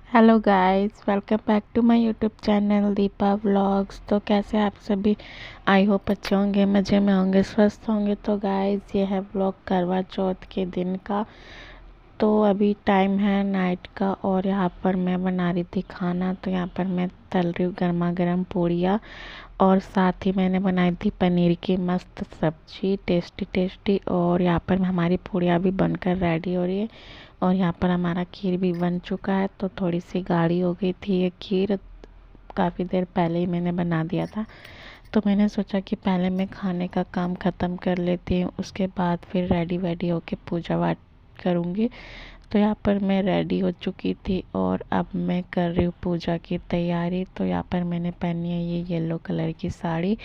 Hello guys, welcome back to my YouTube channel Deepa vlogs. तो कैसे आप सभी? आई होप अच्छे होंगे, मज़े में होंगे, स्वस्थ होंगे। तो गाइस, ये है व्लॉग करवा चौथ के दिन का। तो अभी टाइम है नाइट का और यहाँ पर मैं बना रही थी खाना। तो यहाँ पर मैं तल रही हूँ गर्मा गर्म पूड़ियाँ और साथ ही मैंने बनाई थी पनीर की मस्त सब्जी, टेस्टी टेस्टी। और यहाँ पर हमारी पूड़ियाँ भी बनकर रेडी हो रही है और यहाँ पर हमारा खीर भी बन चुका है। तो थोड़ी सी गाढ़ी हो गई थी ये खीर, काफ़ी देर पहले ही मैंने बना दिया था। तो मैंने सोचा कि पहले मैं खाने का काम ख़त्म कर लेती हूँ, उसके बाद फिर रेडी वेडी होके पूजा पाठ करूँगी। तो यहाँ पर मैं रेडी हो चुकी थी और अब मैं कर रही हूँ पूजा की तैयारी। तो यहाँ पर मैंने पहनी है ये येलो कलर की साड़ी।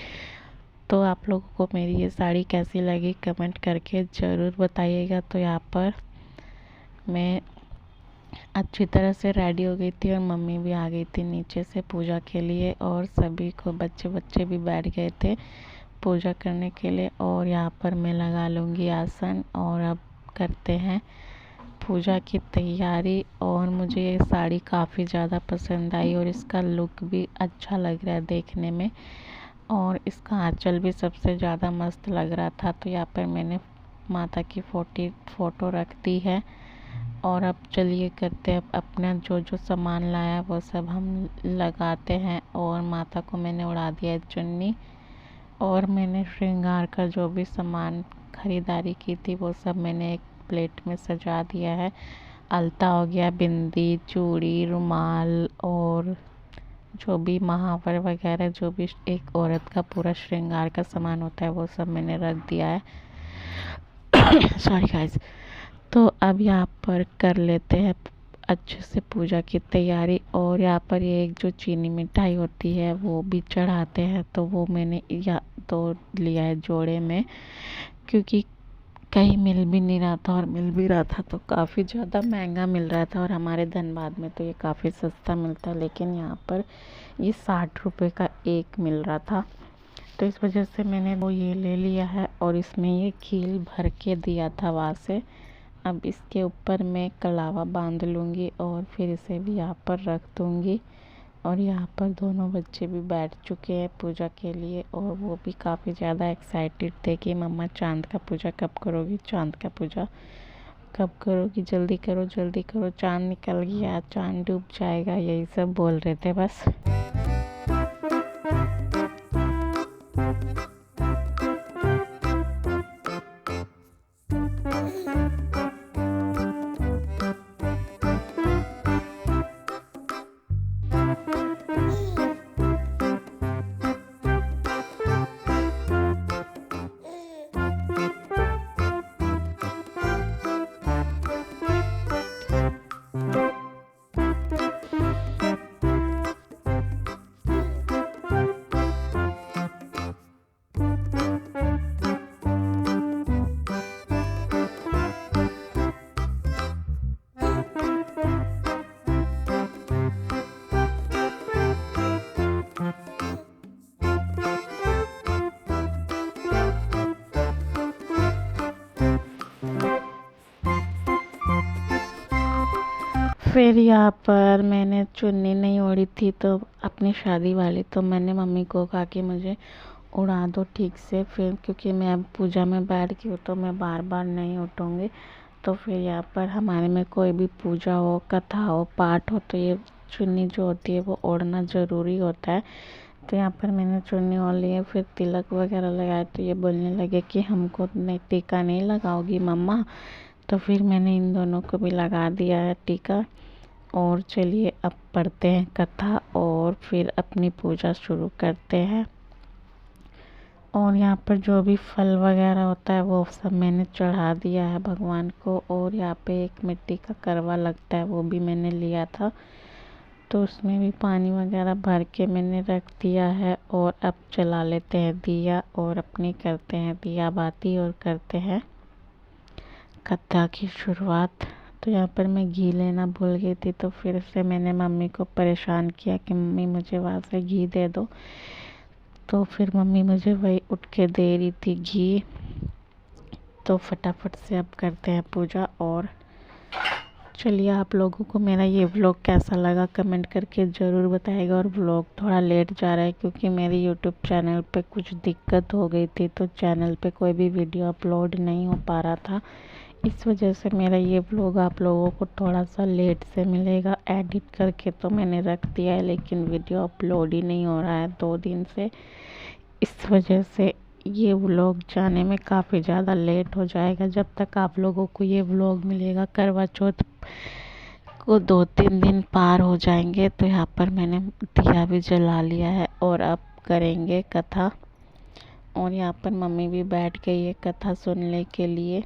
तो आप लोगों को मेरी ये साड़ी कैसी लगी कमेंट करके ज़रूर बताइएगा। तो यहाँ पर मैं अच्छी तरह से रेडी हो गई थी और मम्मी भी आ गई थी नीचे से पूजा के लिए और सभी को बच्चे बच्चे भी बैठ गए थे पूजा करने के लिए। और यहाँ पर मैं लगा लूँगी आसन और अब करते हैं पूजा की तैयारी। और मुझे ये साड़ी काफ़ी ज़्यादा पसंद आई और इसका लुक भी अच्छा लग रहा है देखने में और इसका आंचल भी सबसे ज़्यादा मस्त लग रहा था। तो यहाँ पर मैंने माता की फ़ोटो रख दी है और अब चलिए करते हैं अपना जो जो सामान लाया वो सब हम लगाते हैं। और माता को मैंने उड़ा दिया है चुन्नी और मैंने श्रृंगार का जो भी सामान खरीदारी की थी वो सब मैंने एक प्लेट में सजा दिया है। अलता हो गया, बिंदी, चूड़ी, रुमाल और जो भी महावर वगैरह जो भी एक औरत का पूरा श्रृंगार का सामान होता है वो सब मैंने रख दिया है। Sorry guys. तो अब यहाँ पर कर लेते हैं अच्छे से पूजा की तैयारी। और यहाँ पर ये एक जो चीनी मिठाई होती है वो भी चढ़ाते हैं। तो वो मैंने या तो लिया है जोड़े में, क्योंकि कहीं मिल भी नहीं रहा था और मिल भी रहा था तो काफ़ी ज़्यादा महंगा मिल रहा था। और हमारे धनबाद में तो ये काफ़ी सस्ता मिलता है, लेकिन यहाँ पर ये 60 रुपये का एक मिल रहा था। तो इस वजह से मैंने वो ये ले लिया है और इसमें ये खील भर के दिया था वहाँ से। अब इसके ऊपर मैं कलावा बांध लूँगी और फिर इसे भी यहाँ पर रख दूँगी। और यहाँ पर दोनों बच्चे भी बैठ चुके हैं पूजा के लिए और वो भी काफ़ी ज़्यादा एक्साइटेड थे कि मम्मा चाँद का पूजा कब करोगी, चाँद का पूजा कब करोगी, जल्दी करो, चाँद निकल गया, चाँद डूब जाएगा, यही सब बोल रहे थे बस। फिर यहाँ पर मैंने चुन्नी नहीं ओढ़ी थी तो अपनी शादी वाली, तो मैंने मम्मी को कहा कि मुझे उड़ा दो ठीक से। फिर क्योंकि मैं अब पूजा में बैठ गई हूँ तो मैं बार बार नहीं उठूँगी। तो फिर यहाँ पर हमारे में कोई भी पूजा हो, कथा हो, पाठ हो तो ये चुन्नी जो होती है वो ओढ़ना ज़रूरी होता है। तो यहाँ पर मैंने चुन्नी ओढ़ ली है। फिर तिलक वगैरह लगाया तो ये बोलने लगे कि हमको नहीं, टीका नहीं लगाओगी मम्मा। तो फिर मैंने इन दोनों को भी लगा दिया है टीका। और चलिए अब पढ़ते हैं कथा और फिर अपनी पूजा शुरू करते हैं। और यहाँ पर जो भी फल वगैरह होता है वो सब मैंने चढ़ा दिया है भगवान को। और यहाँ पे एक मिट्टी का करवा लगता है वो भी मैंने लिया था, तो उसमें भी पानी वगैरह भर के मैंने रख दिया है। और अब जला लेते हैं दिया और अपनी करते हैं दिया बाती और करते हैं कथा की शुरुआत। तो यहाँ पर मैं घी लेना भूल गई थी तो फिर से मैंने मम्मी को परेशान किया कि मम्मी मुझे वहाँ से घी दे दो। तो फिर मम्मी मुझे वही उठ के दे रही थी घी। तो फटाफट से अब करते हैं पूजा और चलिए, आप लोगों को मेरा ये व्लॉग कैसा लगा कमेंट करके ज़रूर बताएगा। और व्लॉग थोड़ा लेट जा रहा है क्योंकि मेरे यूट्यूब चैनल पे कुछ दिक्कत हो गई थी, तो चैनल पे कोई भी वीडियो अपलोड नहीं हो पा रहा था। इस वजह से मेरा ये व्लॉग आप लोगों को थोड़ा सा लेट से मिलेगा। एडिट करके तो मैंने रख दिया है, लेकिन वीडियो अपलोड ही नहीं हो रहा है 2 दिन से। इस वजह से ये व्लॉग जाने में काफ़ी ज़्यादा लेट हो जाएगा। जब तक आप लोगों को ये व्लॉग मिलेगा, करवा चौथ को 2-3 दिन पार हो जाएंगे। तो यहाँ पर मैंने दिया भी जला लिया है और अब करेंगे कथा। और यहाँ पर मम्मी भी बैठ गई है कथा सुनने के लिए।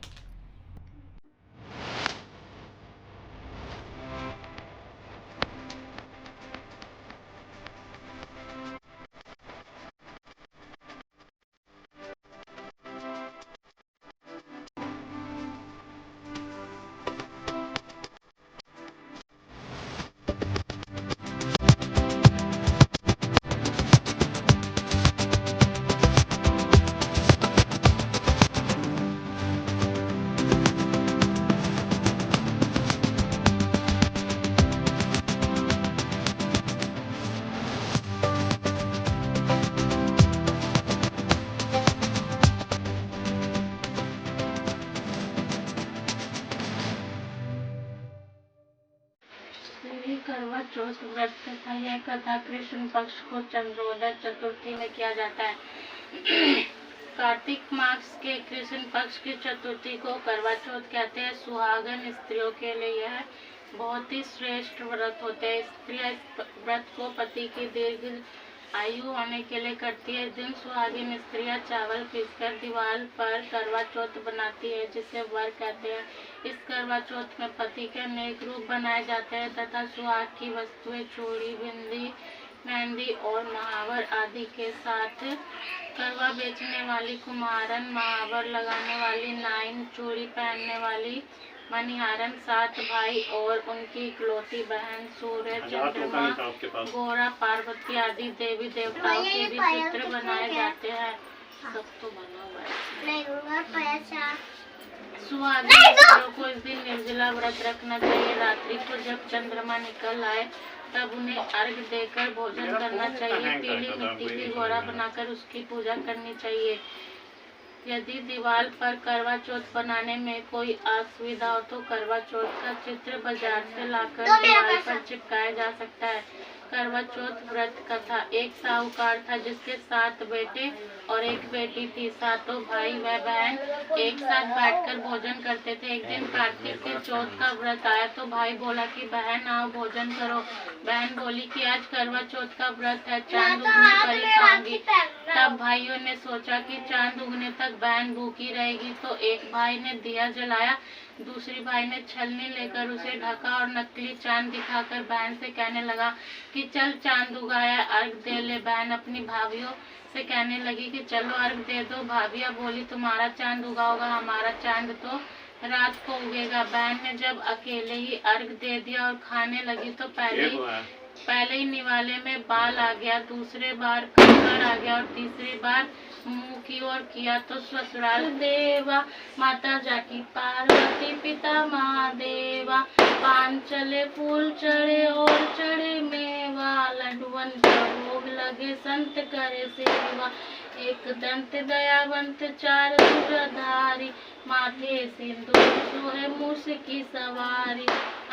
करवा चौथ व्रत कथा। यह कथा कृष्ण पक्ष को चंद्रोदय चतुर्थी में किया जाता है। कार्तिक मास के कृष्ण पक्ष की चतुर्थी को करवा चौथ कहते हैं। सुहागन स्त्रियों के लिए यह बहुत ही श्रेष्ठ व्रत होते हैं। स्त्रियां इस व्रत को पति की दीर्घ आयु होने के लिए करती है। इस दिन सुहागिन स्त्रियां चावल पीसकर दीवार पर करवा चौथ बनाती है, जिसे वर कहते हैं। इस करवा चौथ में पति के अनेक रूप बनाए जाते हैं तथा सुहाग की वस्तुएं चूड़ी, बिंदी, मेहंदी और महावर आदि के साथ करवा बेचने वाली कुम्हारन, महावर लगाने वाली नाइन, चूड़ी पहनने वाली मनिहारन, 7 भाई और उनकी इकलौती बहन, सूर्य, चंद्रमा, गौरा, पार्वती आदि देवी देवताओं के भी चित्र बनाए जाते हैं। सब तो बना हुआ है। सुहागिन स्त्रियों को इस दिन निर्जला व्रत रखना चाहिए। रात्रि को जब चंद्रमा निकल आए तब उन्हें अर्घ्य देकर भोजन करना चाहिए। पीली मिट्टी की घोड़ा बनाकर उसकी पूजा करनी चाहिए। यदि दीवार पर करवा चौथ बनाने में कोई असुविधा हो तो करवा चौथ का चित्र बाजार से लाकर दीवार पर चिपकाया जा सकता है। करवा चौथ व्रत कथा। एक साहूकार था जिसके 7 बेटे और 1 बेटी थी। सातों भाई व बहन एक साथ बैठकर भोजन करते थे। एक दिन कार्तिक के चौथ का व्रत आया तो भाई बोला कि बहन आओ भोजन करो। बहन बोली कि आज करवा चौथ का व्रत है, चांद उगने पर ही खाऊंगी। तब भाइयों ने सोचा कि चांद उगने तक बहन भूखी रहेगी, तो एक भाई ने दिया जलाया, दूसरी भाई ने छलनी लेकर उसे ढका और नकली चांद दिखाकर बहन से कहने लगा कि चल चांद उगाया, अर्घ दे ले। बहन अपनी भाभीियों से कहने लगी कि चलो अर्घ दे दो। भाभियां बोली तुम्हारा चांद उगा होगा, हमारा चांद तो रात को उगेगा। बहन ने जब अकेले ही अर्घ दे दिया और खाने लगी तो पहले ही निवाले में बाल आ गया, दूसरे बार कंकड़ आ गया और तीसरी बार मुंह की ओर किया तो ससुराल देवा, माता जाकी पार्वती, पिता महादेवा। पान चले, फूल चढ़े और चढ़े मेवा, लड्डुअन का भोग लगे, संत करे सेवा। एक दंत दयावंत, 4 धनुर्धारी, माथे सिंदूर सोहे मूस की सवारी।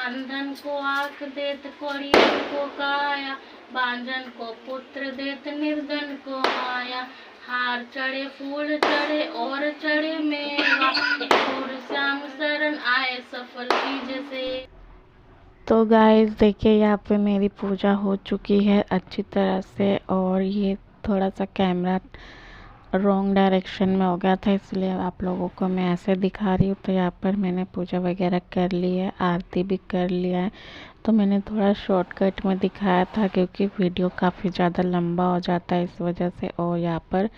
अंधन को आँख देत, कोढ़ियन को काया, बांझन को पुत्र देत, निर्धन को माया। हार चढ़े, फूल चढ़े और चढ़े मेवा, और श्याम शरण आए सफल कीजे से। तो गाइस देखिए, यहाँ पे मेरी पूजा हो चुकी है अच्छी तरह से। और ये थोड़ा सा कैमरा रॉन्ग डायरेक्शन में हो गया था, इसलिए आप लोगों को मैं ऐसे दिखा रही हूँ। तो यहाँ पर मैंने पूजा वगैरह कर ली है, आरती भी कर लिया है। तो मैंने थोड़ा शॉर्टकट में दिखाया था क्योंकि वीडियो काफ़ी ज़्यादा लंबा हो जाता है इस वजह से। और यहाँ पर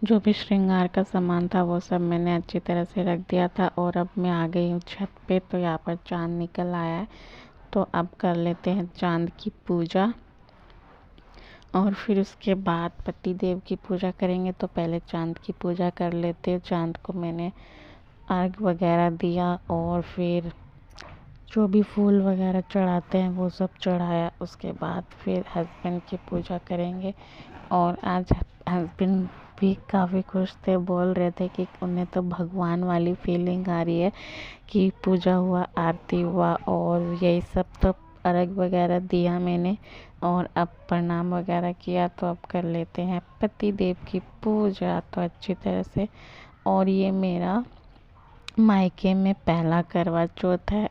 जो भी श्रृंगार का सामान था वो सब मैंने अच्छी तरह से रख दिया था। और अब मैं आ गई हूँ छत पे। तो यहाँ पर चाँद निकल आया है, तो अब कर लेते हैं चाँद की पूजा। और फिर उसके बाद पति देव की पूजा करेंगे। तो पहले चाँद की पूजा कर लेते हैं। चाँद को मैंने अर्घ वगैरह दिया और फिर जो भी फूल वगैरह चढ़ाते हैं वो सब चढ़ाया। उसके बाद फिर हस्बैंड की पूजा करेंगे। और आज हस्बैंड भी काफ़ी खुश थे, बोल रहे थे कि उन्हें तो भगवान वाली फीलिंग आ रही है कि पूजा हुआ, आरती हुआ और यही सब। तो अर्घ वगैरह दिया मैंने और अब प्रणाम वगैरह किया, तो अब कर लेते हैं पति देव की पूजा तो अच्छी तरह से। और ये मेरा मायके में पहला करवा चौथ है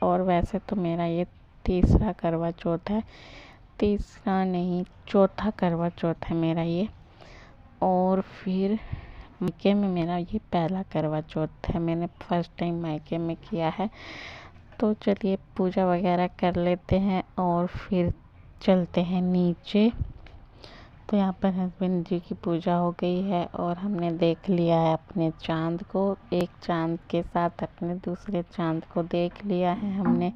और वैसे तो मेरा ये तीसरा करवा चौथ है, तीसरा नहीं चौथा करवा चौथ है मेरा ये। और फिर मायके में मेरा ये पहला करवा चौथ है, मैंने फर्स्ट टाइम मायके में किया है। तो चलिए पूजा वगैरह कर लेते हैं और फिर चलते हैं नीचे। तो यहाँ पर हस्बैंड जी की पूजा हो गई है और हमने देख लिया है अपने चाँद को, एक चाँद के साथ अपने दूसरे चाँद को देख लिया है हमने।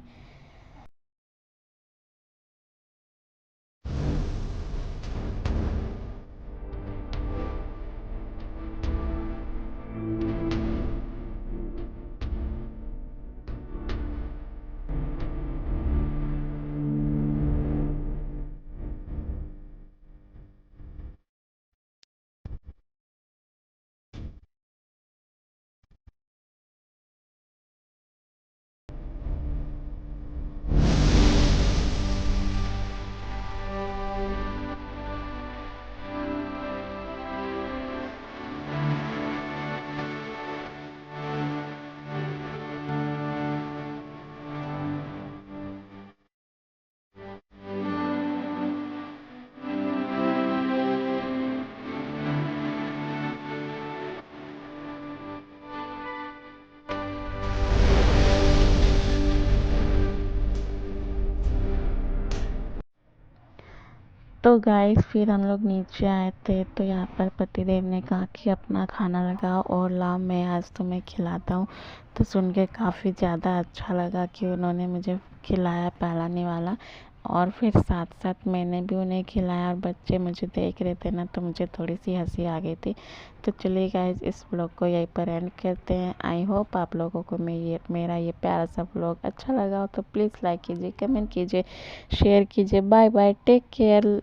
तो गाइस फिर हम लोग नीचे आए थे, तो यहाँ पर पतिदेव ने कहा कि अपना खाना लगाओ और लाओ मैं आज तुम्हें खिलाता हूँ। तो सुन के काफ़ी ज़्यादा अच्छा लगा कि उन्होंने मुझे खिलाया पहलाने वाला। और फिर साथ साथ मैंने भी उन्हें खिलाया और बच्चे मुझे देख रहे थे ना, तो मुझे थोड़ी सी हंसी आ गई थी। तो चलिए गाइस इस ब्लॉग को यहीं पर एंड करते हैं। आई होप आप लोगों को मेरा ये प्यारा सा ब्लॉग अच्छा लगा हो तो प्लीज़ लाइक कीजिए, कमेंट कीजिए, शेयर कीजिए। Bye bye, take care.